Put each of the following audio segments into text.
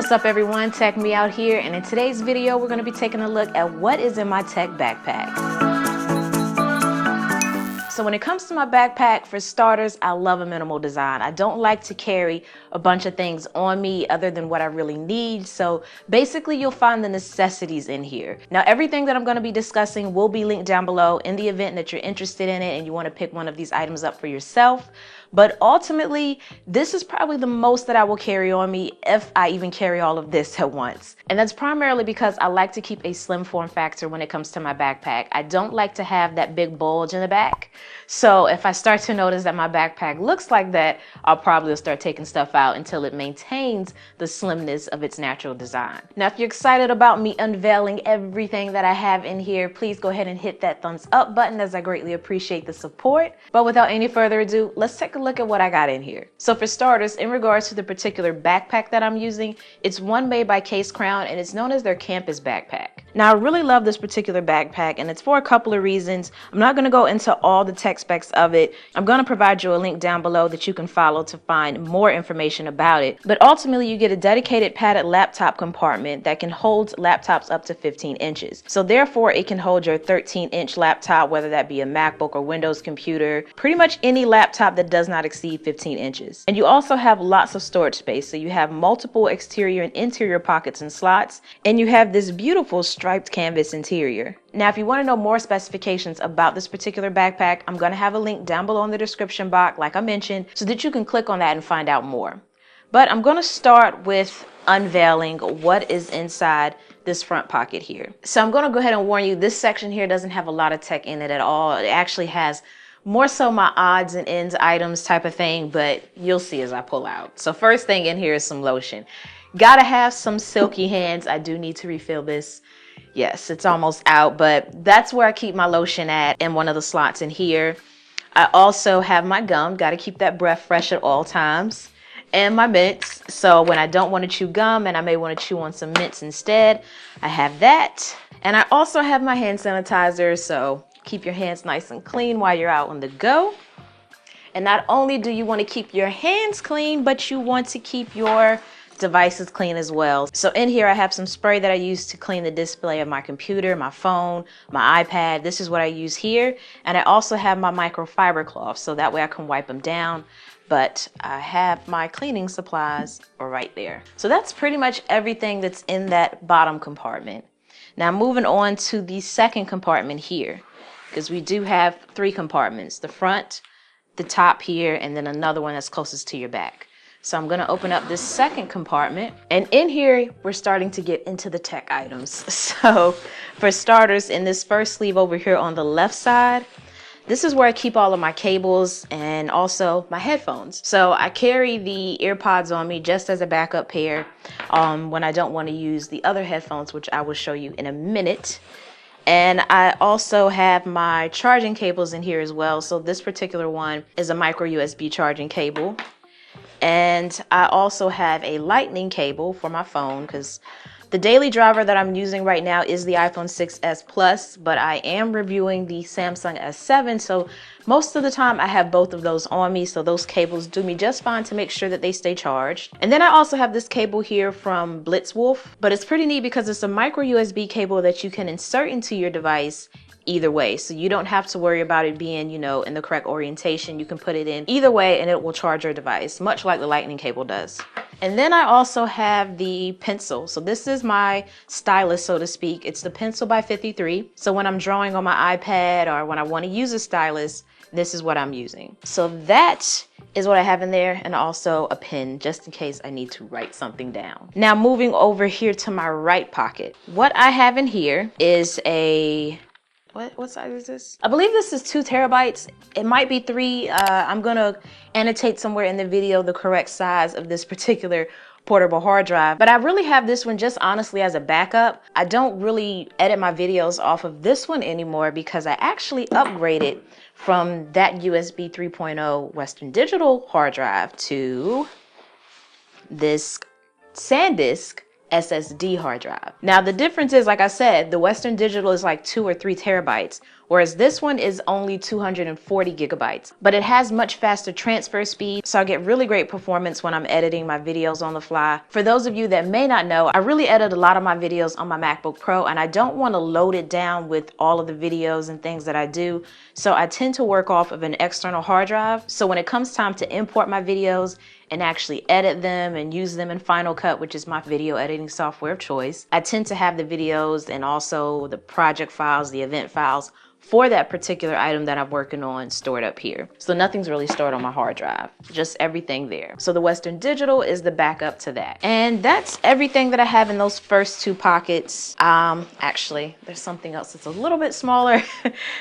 What's up everyone, Tech Me Out here, and in today's video we're going to be taking a look at what is in my tech backpack. So when it comes to my backpack, for starters, I love a minimal design. I don't like to carry a bunch of things on me other than what I really need. So basically you'll find the necessities in here. Now everything that I'm going to be discussing will be linked down below in the event that you're interested in it and you want to pick one of these items up for yourself. But ultimately, this is probably the most that I will carry on me if I even carry all of this at once. And that's primarily because I like to keep a slim form factor when it comes to my backpack. I don't like to have that big bulge in the back. So if I start to notice that my backpack looks like that, I'll probably start taking stuff out until it maintains the slimness of its natural design. Now, if you're excited about me unveiling everything that I have in here, please go ahead and hit that thumbs up button, as I greatly appreciate the support. But without any further ado, let's take a look at what I got in here. So for starters, in regards to the particular backpack that I'm using, it's one made by CaseCrown and it's known as their Campus Backpack. Now I really love this particular backpack and it's for a couple of reasons. I'm not going to go into all the tech specs of it. I'm going to provide you a link down below that you can follow to find more information about it. But ultimately you get a dedicated padded laptop compartment that can hold laptops up to 15 inches. So therefore it can hold your 13-inch laptop, whether that be a MacBook or Windows computer, pretty much any laptop that does not exceed 15 inches. And you also have lots of storage space. So you have multiple exterior and interior pockets and slots, and you have this beautiful striped canvas interior. Now, if you want to know more specifications about this particular backpack, I'm going to have a link down below in the description box, like I mentioned, so that you can click on that and find out more. But I'm going to start with unveiling what is inside this front pocket here. So I'm going to go ahead and warn you, this section here doesn't have a lot of tech in it at all. It actually has more so my odds and ends items type of thing, but you'll see as I pull out. So first thing in here is some lotion. Gotta have some silky hands. I do need to refill this. Yes, it's almost out, but that's where I keep my lotion at, in one of the slots in here. I also have my gum. Gotta keep that breath fresh at all times. And my mints. So when I don't want to chew gum and I may want to chew on some mints instead, I have that. And I also have my hand sanitizer, so keep your hands nice and clean while you're out on the go. And not only do you want to keep your hands clean, but you want to keep your devices clean as well. So in here I have some spray that I use to clean the display of my computer, my phone, my iPad. This is what I use here. And I also have my microfiber cloth, so that way I can wipe them down. But I have my cleaning supplies right there. So that's pretty much everything that's in that bottom compartment. Now moving on to the second compartment here, because we do have three compartments: the front, the top here, and then another one that's closest to your back. So I'm going to open up this second compartment, and in here we're starting to get into the tech items. So for starters, in this first sleeve over here on the left side, this is where I keep all of my cables and also my headphones. So I carry the AirPods on me just as a backup pair when I don't want to use the other headphones, which I will show you in a minute. And I also have my charging cables in here as well. So this particular one is a micro USB charging cable. And I also have a lightning cable for my phone, because the daily driver that I'm using right now is the iPhone 6s Plus, but I am reviewing the Samsung S7, so most of the time I have both of those on me, so those cables do me just fine to make sure that they stay charged. And then I also have this cable here from Blitzwolf, but it's pretty neat because it's a micro USB cable that you can insert into your device either way, so you don't have to worry about it being, you know, in the correct orientation. You can put it in either way and it will charge your device, much like the lightning cable does. And then I also have the pencil. So this is my stylus, so to speak. It's the Pencil by 53. So when I'm drawing on my iPad or when I want to use a stylus, this is what I'm using. So that is what I have in there, and also a pen just in case I need to write something down. Now moving over here to my right pocket, what I have in here is a what size is this? I believe this is 2 terabytes. It might be 3. I'm gonna annotate somewhere in the video the correct size of this particular portable hard drive, but I really have this one just honestly as a backup. I don't really edit my videos off of this one anymore because I actually upgraded from that USB 3.0 Western Digital hard drive to this Sandisk SSD hard drive. Now the difference is, like I said, the Western Digital is like 2 or 3 terabytes, whereas this one is only 240 gigabytes. But it has much faster transfer speed, so I get really great performance when I'm editing my videos on the fly. For those of you that may not know, I really edit a lot of my videos on my MacBook Pro, and I don't want to load it down with all of the videos and things that I do. So I tend to work off of an external hard drive. So when it comes time to import my videos and actually edit them and use them in Final Cut, which is my video editing software of choice, I tend to have the videos and also the project files, the event files for that particular item that I'm working on stored up here. So nothing's really stored on my hard drive, just everything there. So the Western Digital is the backup to that. And that's everything that I have in those first two pockets. Actually, there's something else that's a little bit smaller.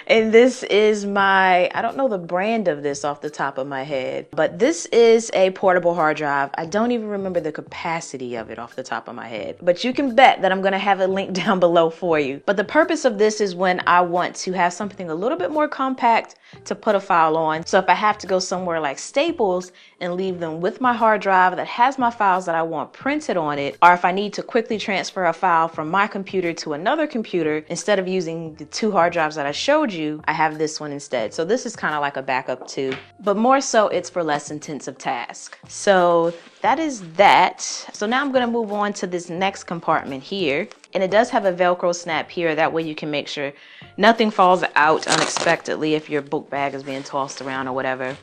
And this is my, I don't know the brand of this off the top of my head, but this is a portable hard drive. I don't even remember the capacity of it off the top of my head, but you can bet that I'm gonna have a link down below for you. But the purpose of this is when I want to have something a little bit more compact to put a file on. So if I have to go somewhere like Staples and leave them with my hard drive that has my files that I want printed on it, or if I need to quickly transfer a file from my computer to another computer, instead of using the two hard drives that I showed you, I have this one instead. So this is kind of like a backup too, but more so it's for less intensive tasks. So that is that. So now I'm going to move on to this next compartment here. And it does have a Velcro snap here. That way you can make sure nothing falls out unexpectedly if your book bag is being tossed around or whatever.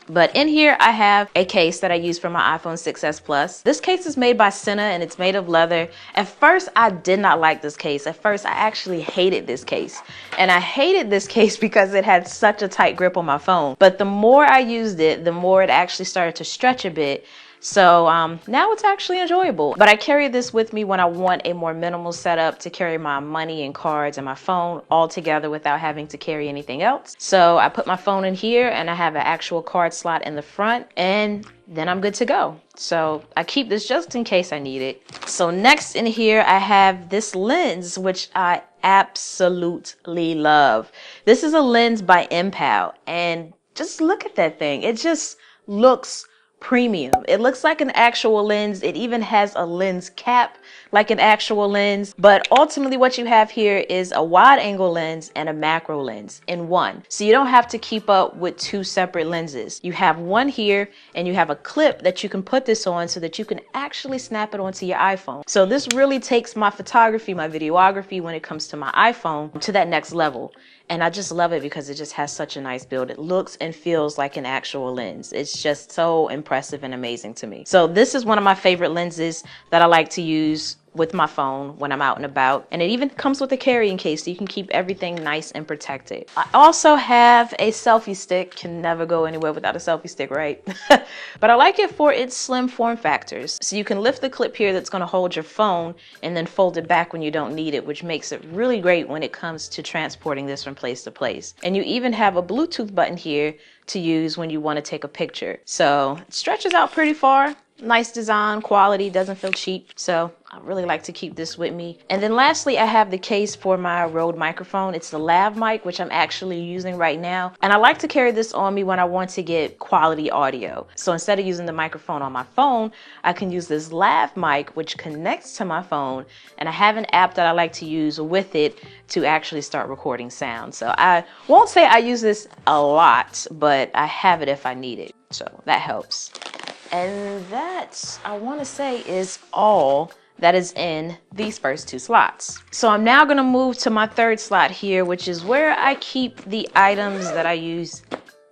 But in here I have a case that I use for my iPhone 6s Plus. This case is made by Senna and it's made of leather. At first I did not like this case. At first I actually hated this case. And I hated this case because it had such a tight grip on my phone. But the more I used it, the more it actually started to stretch a bit. So now it's actually enjoyable. But I carry this with me when I want a more minimal setup to carry my money and cards and my phone all together without having to carry anything else. So I put my phone in here and I have an actual card slot in the front, and then I'm good to go. So I keep this just in case I need it. So next in here I have this lens, which I absolutely love. This is a lens by Impal, and just look at that thing. It just looks premium. It looks like an actual lens. It even has a lens cap like an actual lens. But ultimately what you have here is a wide angle lens and a macro lens in one. So you don't have to keep up with two separate lenses. You have one here and you have a clip that you can put this on so that you can actually snap it onto your iPhone. So this really takes my photography, my videography when it comes to my iPhone to that next level. And I just love it because it just has such a nice build. It looks and feels like an actual lens. It's just so impressive and amazing to me. So this is one of my favorite lenses that I like to use with my phone when I'm out and about. And it even comes with a carrying case so you can keep everything nice and protected. I also have a selfie stick. Can never go anywhere without a selfie stick, right? But I like it for its slim form factors. So you can lift the clip here that's going to hold your phone and then fold it back when you don't need it, which makes it really great when it comes to transporting this from place to place. And you even have a Bluetooth button here to use when you want to take a picture. So it stretches out pretty far. Nice design, quality, doesn't feel cheap. So I really like to keep this with me. And then lastly, I have the case for my Rode microphone. It's the lav mic, which I'm actually using right now. And I like to carry this on me when I want to get quality audio. So instead of using the microphone on my phone, I can use this lav mic, which connects to my phone. And I have an app that I like to use with it to actually start recording sound. So I won't say I use this a lot, but I have it if I need it. So that helps. And that, I want to say, is all that is in these first two slots. So I'm now going to move to my third slot here, which is where I keep the items that I use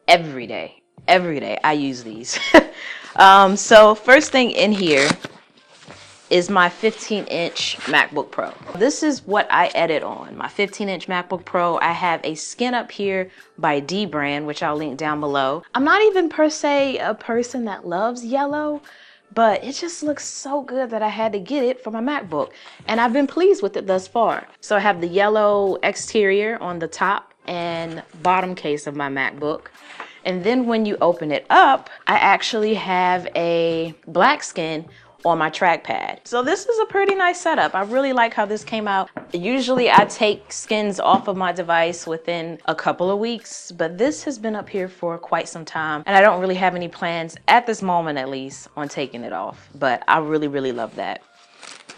every day. Every day I use these. So first thing in here is my 15-inch MacBook Pro. This is what I edit on. My 15-inch MacBook Pro. I have a skin up here by D brand, which I'll link down below. I'm not even per se a person that loves yellow, but it just looks so good that I had to get it for my MacBook. And I've been pleased with it thus far. So I have the yellow exterior on the top and bottom case of my MacBook. And then when you open it up, I actually have a black skin on my trackpad. So this is a pretty nice setup. I really like how this came out. Usually I take skins off of my device within a couple of weeks, but this has been up here for quite some time and I don't really have any plans at this moment, at least, on taking it off. But I really, really love that.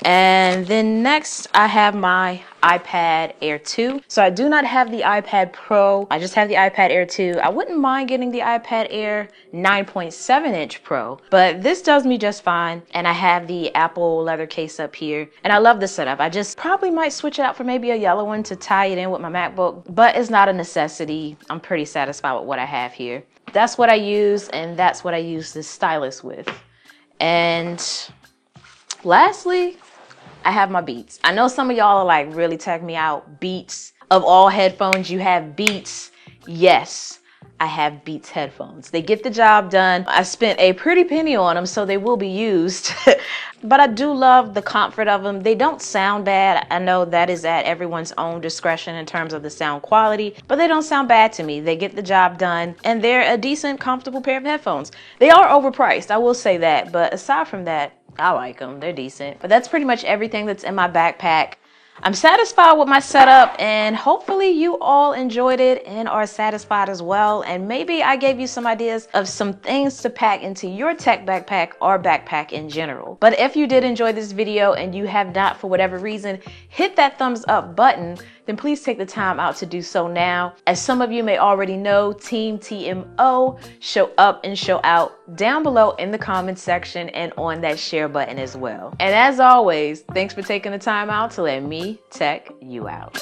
And then next I have my iPad Air 2. So I do not have the iPad Pro. I just have the iPad Air 2. I wouldn't mind getting the iPad Air 9.7-inch Pro, but this does me just fine. And I have the Apple leather case up here. And I love the setup. I just probably might switch it out for maybe a yellow one to tie it in with my MacBook, but it's not a necessity. I'm pretty satisfied with what I have here. That's what I use, and that's what I use this stylus with. And lastly, I have my Beats. I know some of y'all are like, really tech me out. Beats. Of all headphones, you have Beats. Yes, I have Beats headphones. They get the job done. I spent a pretty penny on them, so they will be used. But I do love the comfort of them. They don't sound bad. I know that is at everyone's own discretion in terms of the sound quality, but they don't sound bad to me. They get the job done, and they're a decent, comfortable pair of headphones. They are overpriced, I will say that, but aside from that, I like them. They're decent. But that's pretty much everything that's in my backpack. I'm satisfied with my setup, and hopefully you all enjoyed it and are satisfied as well. And maybe I gave you some ideas of some things to pack into your tech backpack or backpack in general. But if you did enjoy this video and you have not, for whatever reason, hit that thumbs up button, then please take the time out to do so now. As some of you may already know, Team TMO show up and show out down below in the comments section and on that share button as well. And as always, thanks for taking the time out to let me tech you out.